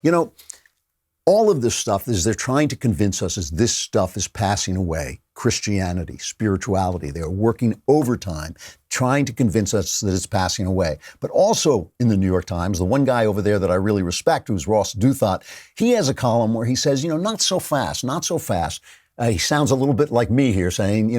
You know, all of this stuff is they're trying to convince us as this stuff is passing away. Christianity, spirituality, they're working overtime trying to convince us that it's passing away. But also in the New York Times, the one guy over there that I really respect, who's Ross Douthat, he has a column where he says, not so fast, not so fast. He sounds a little bit like me here saying,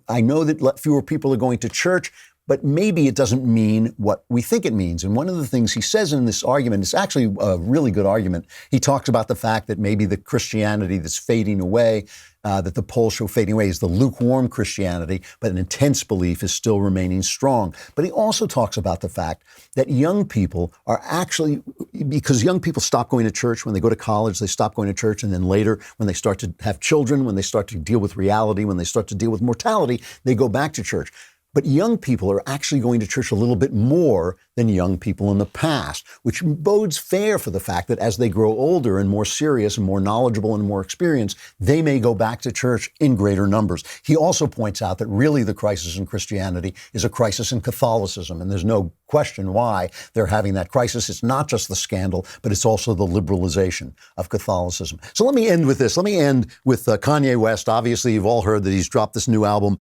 I know that fewer people are going to church, but maybe it doesn't mean what we think it means. And one of the things he says in this argument, it's actually a really good argument. He talks about the fact that maybe the Christianity that's fading away, that the polls show fading away, is the lukewarm Christianity, but an intense belief is still remaining strong. But he also talks about the fact that young people are actually, because young people stop going to church when they go to college, they stop going to church, and then later when they start to have children, when they start to deal with reality, when they start to deal with mortality, they go back to church. But young people are actually going to church a little bit more than young people in the past, which bodes fair for the fact that as they grow older and more serious and more knowledgeable and more experienced, they may go back to church in greater numbers. He also points out that really the crisis in Christianity is a crisis in Catholicism, and there's no question why they're having that crisis. It's not just the scandal, but it's also the liberalization of Catholicism. So let me end with this. Let me end with Kanye West. Obviously, you've all heard that he's dropped this new album,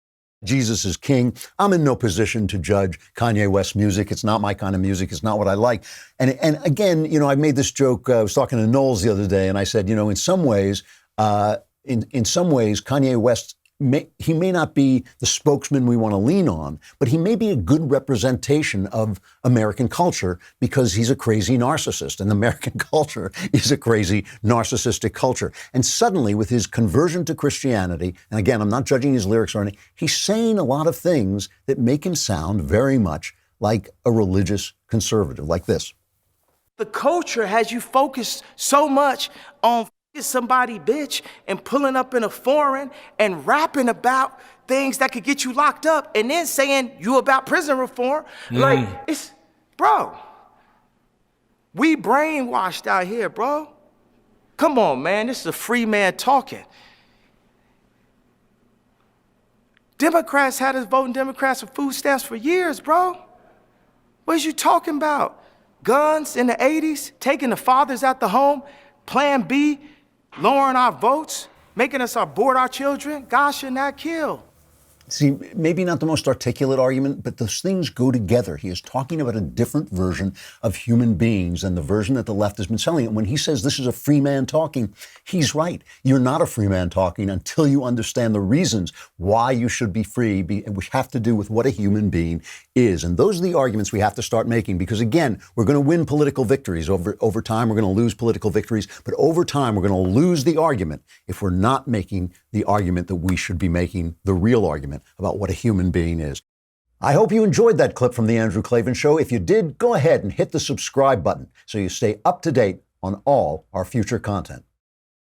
Jesus is King. I'm in no position to judge Kanye West's music. It's not my kind of music. It's not what I like. And again, I made this joke. I was talking to Knowles the other day, and I said, in some ways, Kanye West, he may not be the spokesman we want to lean on, but he may be a good representation of American culture because he's a crazy narcissist, and American culture is a crazy narcissistic culture. And suddenly, with his conversion to Christianity, and again, I'm not judging his lyrics or anything, he's saying a lot of things that make him sound very much like a religious conservative, like this. The culture has you focused so much on somebody bitch and pulling up in a foreign and rapping about things that could get you locked up and then saying you about prison reform. Like, bro, we brainwashed out here, bro. Come on, man, this is a free man talking. Democrats had us voting Democrats for food stamps for years, bro. What is you talking about? Guns in the 80s, taking the fathers out the home, Plan B, lowering our votes, making us abort our children. God should not kill. See, maybe not the most articulate argument, but those things go together. He is talking about a different version of human beings than the version that the left has been selling. And when he says this is a free man talking, he's right. You're not a free man talking until you understand the reasons why you should be free, which have to do with what a human being is. And those are the arguments we have to start making because, again, we're going to win political victories. Over time, we're going to lose political victories. But over time, we're going to lose the argument if we're not making the argument that we should be making, the real argument about what a human being is. I hope you enjoyed that clip from The Andrew Klavan Show. If you did, go ahead and hit the subscribe button so you stay up to date on all our future content.